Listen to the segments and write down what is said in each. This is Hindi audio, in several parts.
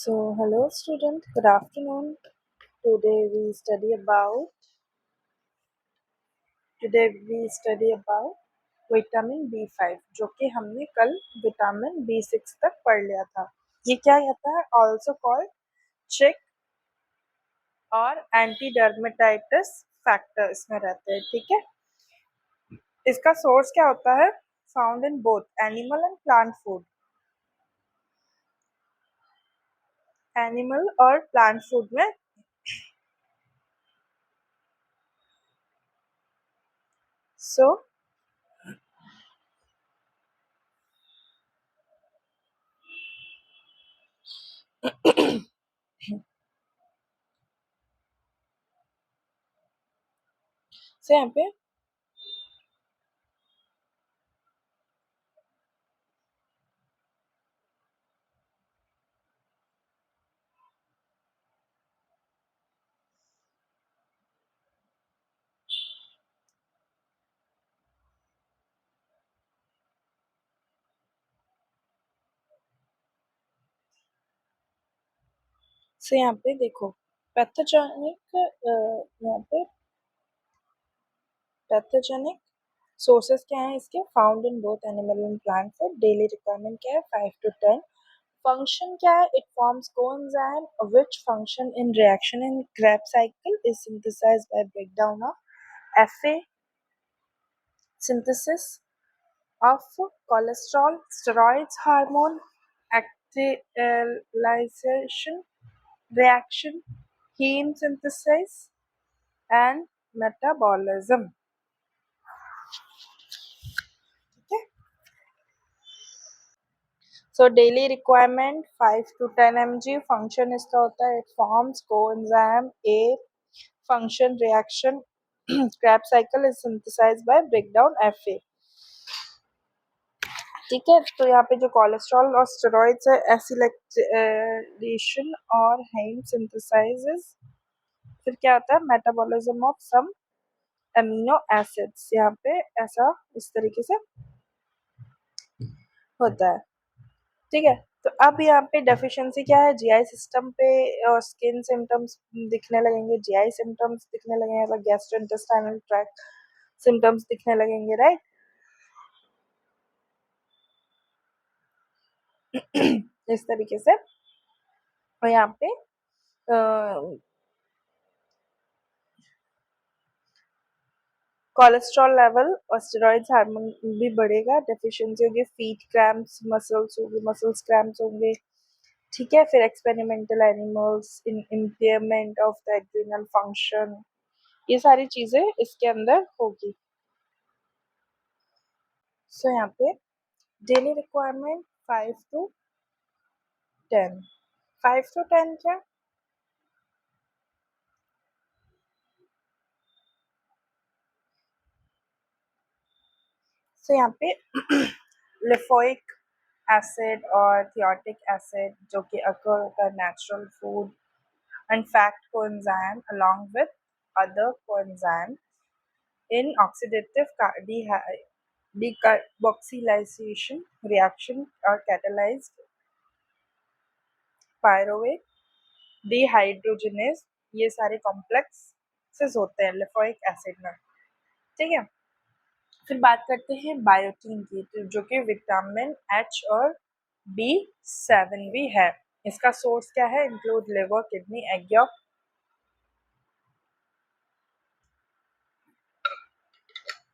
Hello student, good afternoon. Today we study about today we study about vitamin B5 जो कि हमने कल विटामिन B6 तक पढ़ लिया था। ये क्या होता है? ऑल्सो कॉल्ड चिक और एंटी डर्मेटाइटिस फैक्टर इसमें रहते हैं। ठीक है, इसका सोर्स क्या होता है? Found in both animal and plant food. Animal और प्लांट फूड में सो यहाँ पे यहाँ पे देखो पैथोजेनिक यहाँ पे पैथोजेनिक सोर्सेस क्या है इसके? Found in both animal and plant food. Daily requirement क्या है? 5 to 10। फंक्शन क्या है? It forms coenzyme which function in reaction in Krebs cycle is synthesized by breakdown of FA, synthesis of cholesterol, steroids, hormone acetylation reaction, heme synthesis and metabolism. ठीक है, so daily requirement 5 to 10 mg। Function इसका होता है, it forms coenzyme A, function reaction Krebs cycle is synthesized by breakdown FA। ठीक है, तो यहाँ पे जो कोलेस्ट्रॉल और स्टेरॉइड्स है एसिलेशन और हेम सिंथेसाइजेस। फिर क्या होता है? Metabolism of some amino acids. यहाँ पे ऐसा इस तरीके से होता है। ठीक है, तो अब यहाँ पे डेफिशिएंसी क्या है? जीआई सिस्टम पे और स्किन सिम्टम्स दिखने लगेंगे, जीआई सिम्टम्स दिखने लगेंगे, गैस्ट्रोइंटेस्टाइनल ट्रैक्ट सिम्टम्स दिखने लगेंगे, राइट। इस तरीके से। और यहाँ पे कोलेस्ट्रॉल लेवल और स्टेरॉइड्स हार्मोन भी बढ़ेगा, डेफिशिएंसी होगी, फीट क्रैम्प्स, मसल्स क्रैम्प्स होंगे। ठीक है, फिर experimental animals in impairment of the adrenal function, ये सारी चीजें इसके अंदर होगी। सो यहाँ पे डेली रिक्वायरमेंट 5 to 10। 5 to 10 क्या? सो यहाँ पे लिफोइक एसिड और थियोटिक एसिड जो कि अकर होता है natural food and fat coenzyme along with other coenzyme in oxidative decarboxylation reaction or catalyzed pyruvate dehydrogenase, ये सारे कॉम्प्लेक्सेस होते हैं लिफोइक एसिड में। ठीक है, फिर बात करते हैं बायोटीन की, तो जो कि विटामिन एच और B7 भी है। इसका सोर्स क्या है? Include liver, kidney, egg York,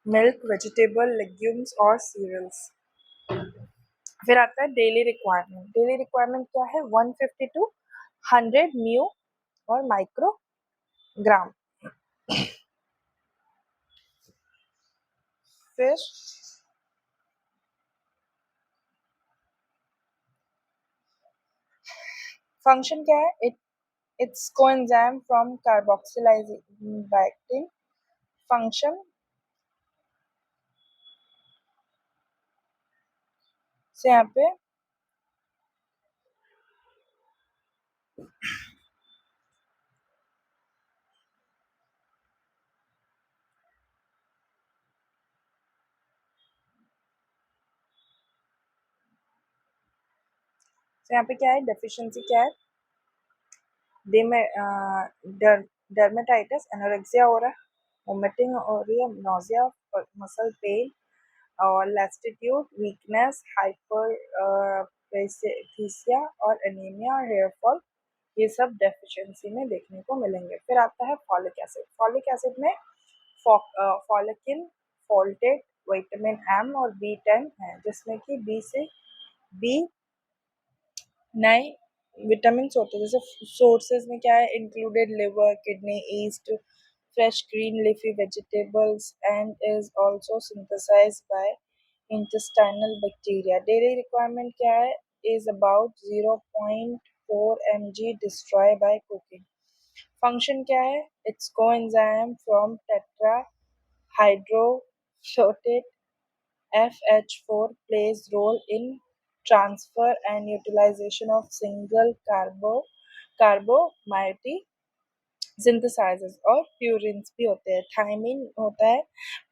milk, vegetable, legumes और सीरियल्स। फिर आता है डेली रिक्वायरमेंट। डेली रिक्वायरमेंट क्या है? 150 to 100 म्यू और माइक्रोग्राम। फिर फंक्शन क्या है? इट्स कोएंजाइम फ्रॉम कार्बोक्सिलाइजिंग फंक्शन से यहाँ पे क्या है? डेफिशिएंसी क्या है? डर्मेटाइटिस, एनोरेक्सिया हो रहा है, वोमिटिंग हो रही है, नोजिया, मसल पेन और लैस्टिट्यूड, वीकनेस, हाइपर और एनीमिया और हेयर फॉल, ये सब डेफिशिएंसी में देखने को मिलेंगे। फिर आता है फॉलिक एसिड। फॉलिक एसिड में फॉलिकिन, फोल्टेट, विटामिन एम और B10 है, जिसमें कि बी नए विटामिन होते हैं। जैसे सोर्सेज में क्या है, included liver, kidney, yeast, fresh green leafy vegetables and is also synthesized by intestinal bacteria. Daily requirement क्या है, is about 0.4 mg destroy by cooking. Function क्या है, it's coenzyme from tetrahydrofolate FH4 plays role in transfer and utilization of single carbohydrate synthesizes और प्यूरिन्स भी होते हैं। थायमिन होता है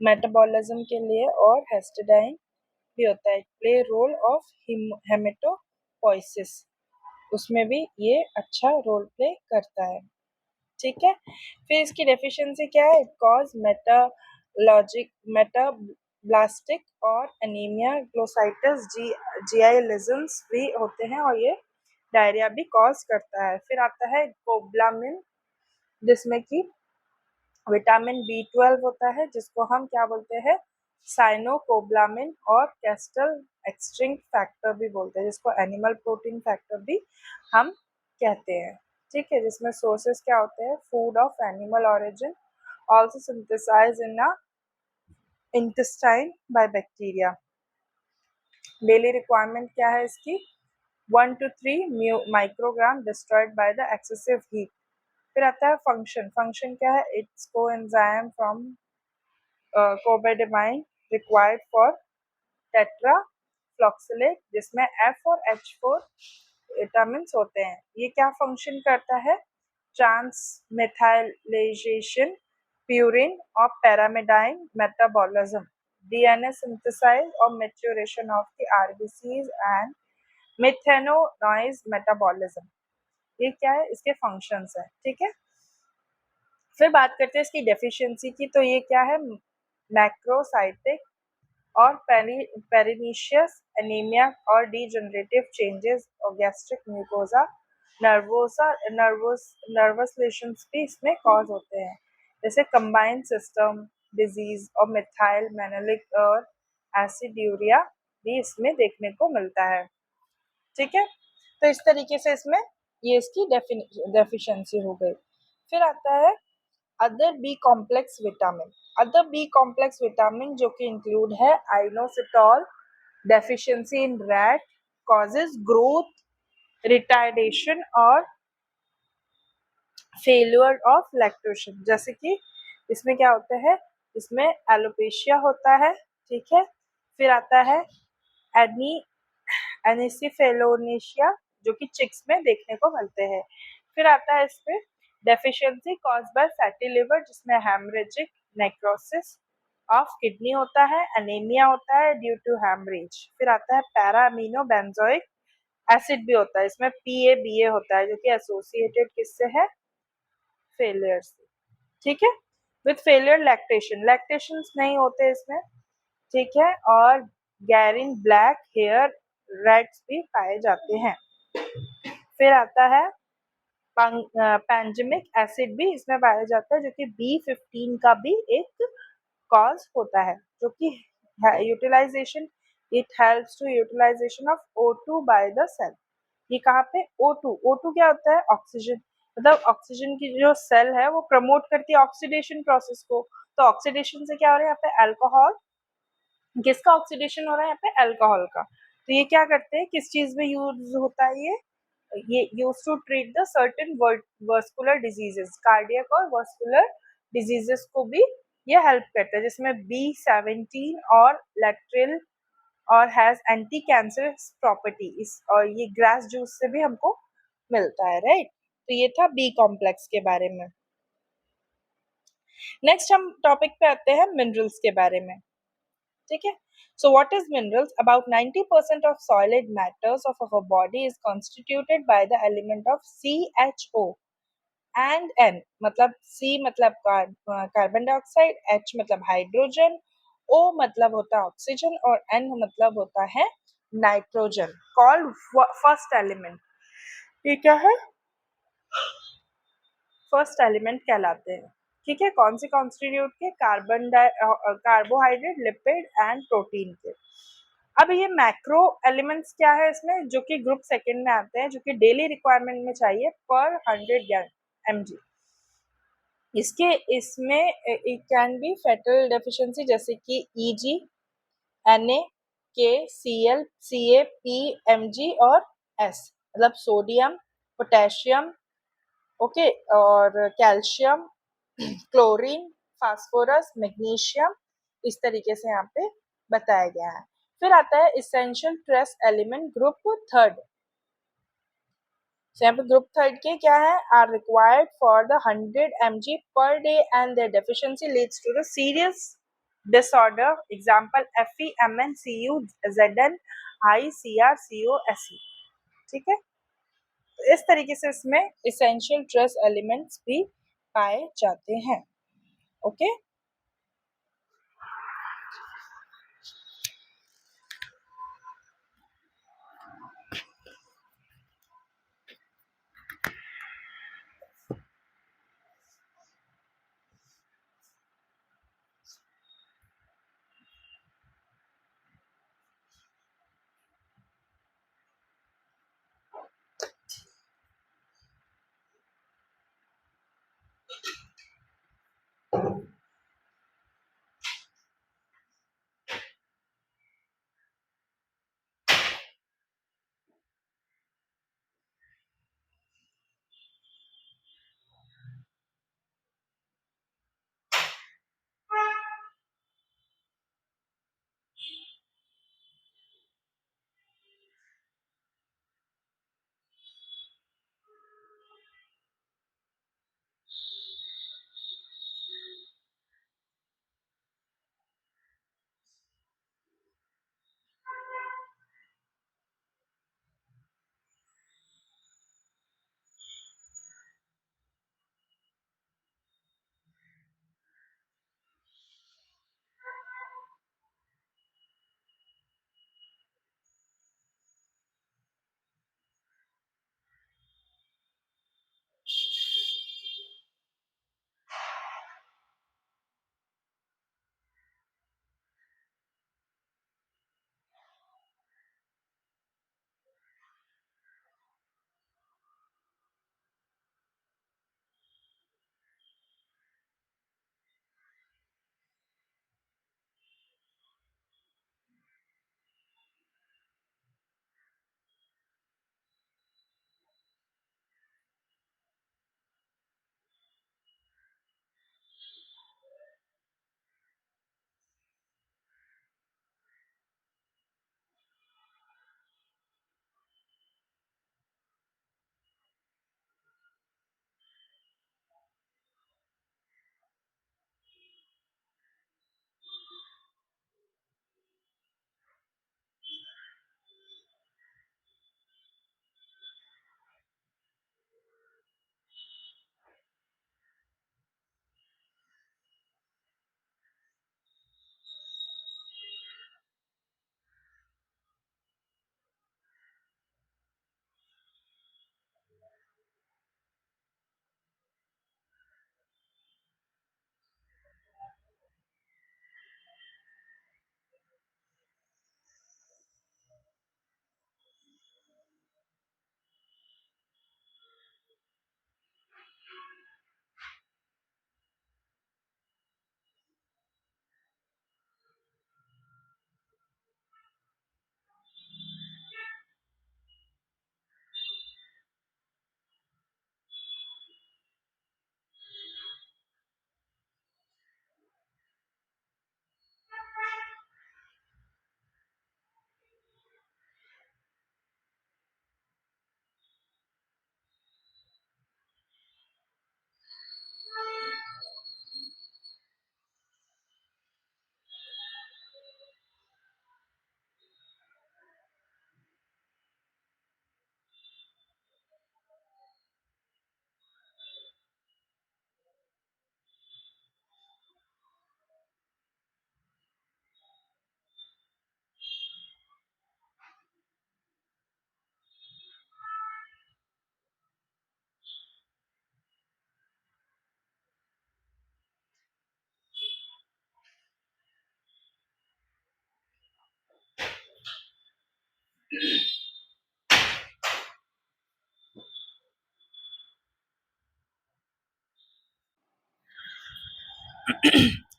मेटाबॉलिज्म के लिए और हिस्टिडाइन भी होता है। प्ले रोल ऑफ हेमेटोपोइसिस, उसमें भी ये अच्छा रोल प्ले करता है। ठीक है, फिर इसकी डेफिशिएंसी क्या है, इट कॉज मेटाब्लास्टिक और एनीमिया, ग्लोसाइटिस, जीआई लेजन्स भी होते हैं और ये डायरिया भी कॉज करता है। फिर आता है कोबलामिन, जिसमें कि विटामिन B12 होता है, जिसको हम क्या बोलते हैं, साइनोकोबलामिन, और कैस्टल एक्सटिंक्ट फैक्टर भी बोलते हैं, जिसको एनिमल प्रोटीन फैक्टर भी हम कहते हैं। ठीक है, जिसमें सोर्सेस क्या होते हैं, food of animal origin, also synthesize in a intestine by bacteria. Daily requirement क्या है इसकी, 1 to 3 microgram destroyed by the excessive heat. फिर आता है फंक्शन। फंक्शन क्या है, it's coenzyme from cobamide required for टेट्राफ्लॉक्सिलेट, जिसमें F और H4 विटामिन होते हैं। ये क्या फंक्शन करता है, ट्रांसमेथाइलेशन, प्यूरिन और पैरामिडाइन मेटाबॉलिज्म, डीएनए सिंथेसाइज और maturation of the RBCs and methionine metabolism. ये क्या है, इसके फंक्शंस है। ठीक है, फिर बात करते हैं इसकी डेफिशिएंसी की। तो ये क्या है, मैक्रोसाइटिक और पेरिनीशियस एनीमिया और डीजनरेटिव चेंजेस और गैस्ट्रिक म्यूकोजा, नर्वस लेशंस भी इसमें कॉज होते हैं, जैसे कंबाइंड सिस्टम डिजीज और मिथाइल मेनोलिक और एसिड्यूरिया भी इसमें देखने को मिलता है। ठीक है, तो इस तरीके से इसमें ये इसकी डेफिशिएंसी हो गई। फिर आता है other B complex vitamin. Other B complex vitamin जो कि इंक्लूड है inositol, deficiency in rat causes growth retardation और फेल्यूर ऑफ लैक्टेशन। जैसे कि इसमें क्या होता है, इसमें एलोपेशिया होता है। ठीक है, फिर आता है एनी एनिसिफेलोनेशिया, जो कि चिक्स में देखने को मिलते हैं। फिर आता है इसमें deficiency cause by fatty liver, जिसमें हेमरेजिक नेक्रोसिस ऑफ किडनी होता है, एनीमिया होता है ड्यू टू हेमरेज। फिर आता है पैरा अमीनो बेंजोइक एसिड भी होता है, इसमें PABA होता है, जो कि एसोसिएटेड किससे है, फेलियर से। ठीक है, विथ फेलियर लैक्टेशन, लैक्टेशन नहीं होते इसमें। ठीक है, और गैरिन ब्लैक हेयर रेड्स भी पाए जाते हैं। फिर आता है पैंजेमिक एसिड भी इसमें पाया जाता है, जो कि B15 का भी एक कॉज होता है, जो कि utilization, it helps to utilization of O2 by the cell. ये कहाँ पे, O2 क्या होता है, ऑक्सीजन, मतलब ऑक्सीजन की जो सेल है वो प्रमोट करती है ऑक्सीडेशन प्रोसेस को। तो ऑक्सीडेशन से क्या हो रहा है, यहाँ पे अल्कोहल, किसका ऑक्सीडेशन हो रहा है, यहाँ पे अल्कोहल का। तो ये क्या करते हैं, किस चीज में यूज होता है, ये use to treat the certain vascular diseases, cardiac और वर्स्कुलर डिजीजेस को भी ये हेल्प करता है, जिसमें B17 और लैक्ट्रिल और हैज एंटी कैंसर प्रॉपर्टीज, और ये ग्रास जूस से भी हमको मिलता है, राइट। तो ये था बी कॉम्प्लेक्स के बारे में। नेक्स्ट हम टॉपिक पे आते हैं मिनरल्स के बारे में। ठीक है, so what is minerals? About 90% of solid matters of our body is constituted by the element of CHO. And n मतलब सी मतलब कार्बन डाइऑक्साइड, एच मतलब हाइड्रोजन, ओ मतलब होता है ऑक्सीजन और एन मतलब होता है नाइट्रोजन, कॉल्ड फर्स्ट एलिमेंट। ये क्या है? फर्स्ट एलिमेंट कहलाते हैं। ठीक है, कौन से कॉन्स्टिट्यूट के? कार्बोहाइड्रेट, लिपिड एंड प्रोटीन के। अब ये मैक्रो एलिमेंट्स क्या है इसमें, जो कि ग्रुप सेकंड में आते हैं, जो कि डेली रिक्वायरमेंट में चाहिए पर 100 mg। इसके इसमें it can be fatal deficiency, जैसे कि ईजी, Na, K, Cl, Ca, P, Mg और S, मतलब सोडियम, पोटेशियम, ओके, और कैल्शियम, क्लोरीन, फास्फोरस, मैग्नीशियम, इस तरीके से यहाँ पे बताया गया है। फिर आता है essential trace element group third. So, यहाँ पे ग्रुप थर्ड के क्या है? Are required for the 100 mg per day and their deficiency leads to the serious disorder. Example Fe, Mn, Cu, Zn, I, Cr, Co, Se। ठीक है, तो इस तरीके से इसमें इसेंशियल ट्रेस एलिमेंट्स भी पाए जाते हैं। Okay,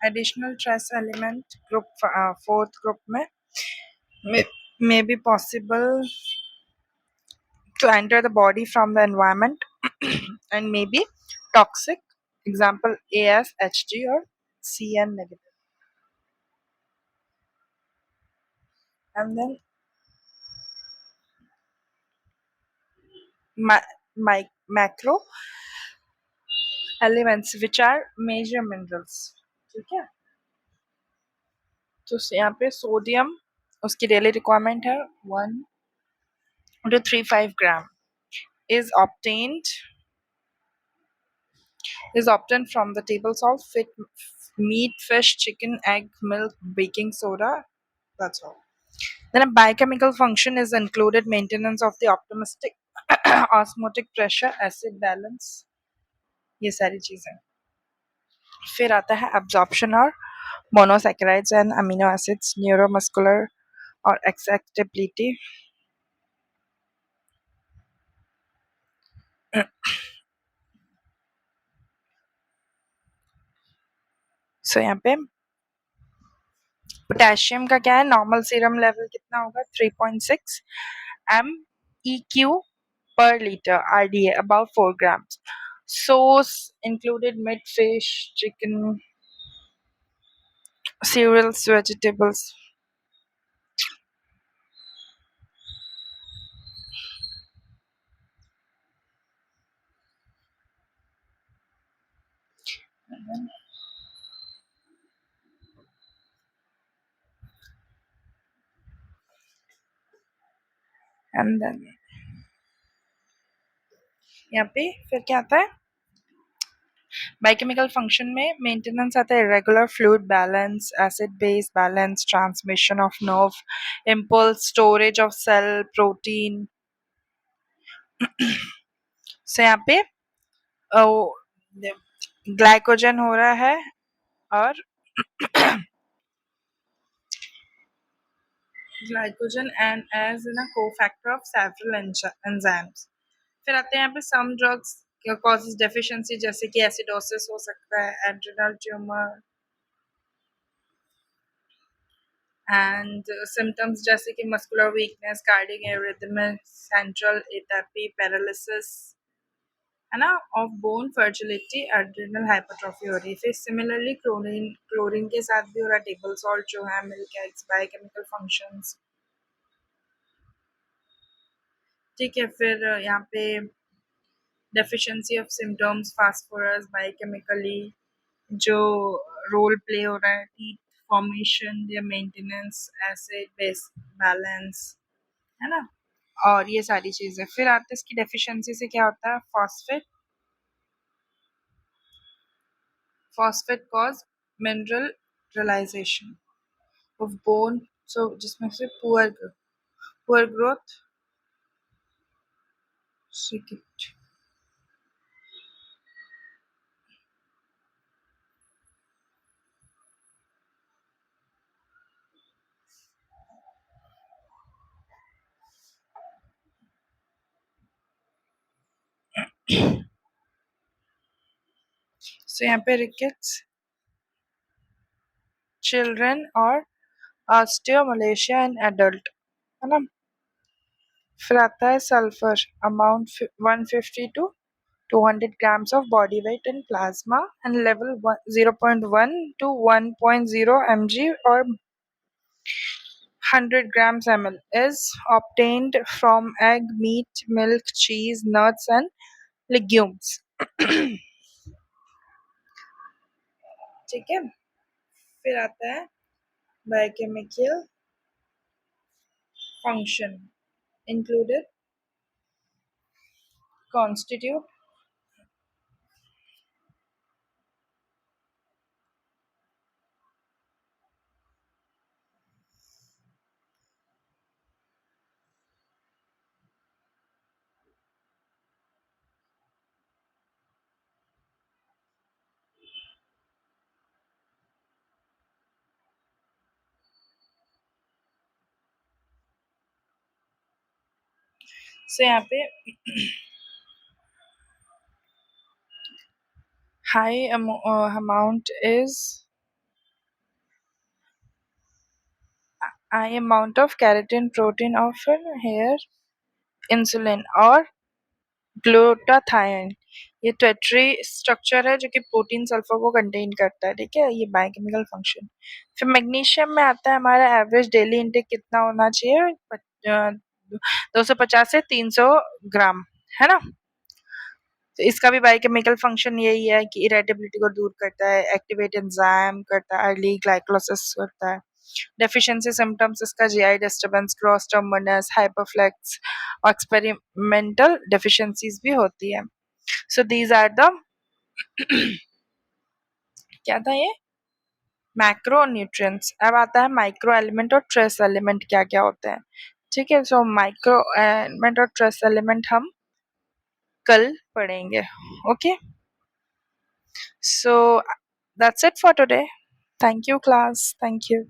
Additional trace element group fourth group में may, may be possible to enter the body from the environment and may be toxic. Example AS, Hg or Cn negative. And then macro elements which are major minerals. ठीक है, तो यहाँ पे सोडियम उसकी डेली रिक्वायरमेंट है 1 to 35 gram is obtained from the table salt, meat, fish, chicken, egg, milk, baking soda. That's all. Then a biochemical function is included: maintenance of the optimistic osmotic pressure, acid balance, ये सारी चीजें. फिर आता है absorption और monosaccharides and amino acids, neuromuscular or excitability. So यहाँ पे पोटेशियम का क्या है, नॉर्मल सीरम लेवल कितना होगा 3.6 MEq per liter, RDA about 4 grams. Source included meat, fish, chicken, cereals, vegetables. And then यहाँ पे फिर क्या आता है, बायोकेमिकल फंक्शन में मेंटेनेंस आता है regular fluid balance, acid base balance, transmission of nerve impulse, storage of cell protein. से यहाँ पे ग्लाइकोजन हो रहा है और glycogen and as in a cofactor of several enzymes. फिर आते हैं यहाँ पे some drugs causes deficiency जैसे कि acidosis हो सकता है, adrenal tumor and symptoms जैसे कि muscular weakness, cardiac arrhythmia, central atopy, paralysis है ना, of bone fragility, adrenal hypertrophy हो रही है. फिर similarly क्लोरीन के साथ भी हो रहा है, table salt जो है, milk, eggs, biochemical functions. ठीक है, फिर यहाँ पे deficiency of symptoms, phosphorus, biochemically जो रोल प्ले हो रहा है, teeth formation, their maintenance, acid base balance है ना, और ये सारी चीजें. फिर आते हैं इसकी डेफिशिएंसी से क्या होता है, phosphate cause mineralization of bone, so जिसमें से poor growth, so यहाँ पे rickets, children और osteomalacia in adult है ना. फिर आता है sulphur amount 150 to 200 grams of body weight in plasma and level 0.1 to 1.0 mg or 100 grams ml is obtained from egg, meat, milk, cheese, nuts and legumes. ठीक है, फिर आता है biochemical function included constitute सो यहाँ पे high amount is high amount of keratin protein often hair insulin और ग्लूटाथाइन। ये टेट्री स्ट्रक्चर है जो कि प्रोटीन सल्फर को कंटेन करता है, ठीक है, ये बायोकेमिकल फंक्शन। फिर मैग्नीशियम में आता है हमारा एवरेज डेली इंटेक कितना होना चाहिए, 250 से 300 ग्राम, है ना। तो इसका भी बायोकेमिकल फंक्शन यही है कि इरेटेबिलिटी को दूर करता है, एक्टिवेट एंजाइम करता है, अर्ली ग्लाइकोलाइसिस करता है। डेफिशिएंसी सिम्टम्स इसका जीआई डिस्टर्बेंस, क्रॉस टर्मिनस, हाइपरफ्लेक्स और एक्सपेरिमेंटल डेफिशिएंसीज भी होती है। सो दीज आर द क्या था ये, मैक्रो न्यूट्रिएंट्स। अब आता है माइक्रो एलिमेंट और ट्रेस एलिमेंट क्या क्या होते हैं, ठीक है। सो माइक्रो एलिमेंट और ट्रेस एलिमेंट हम कल पढ़ेंगे, okay. So that's it for today. Thank you, class. Thank you.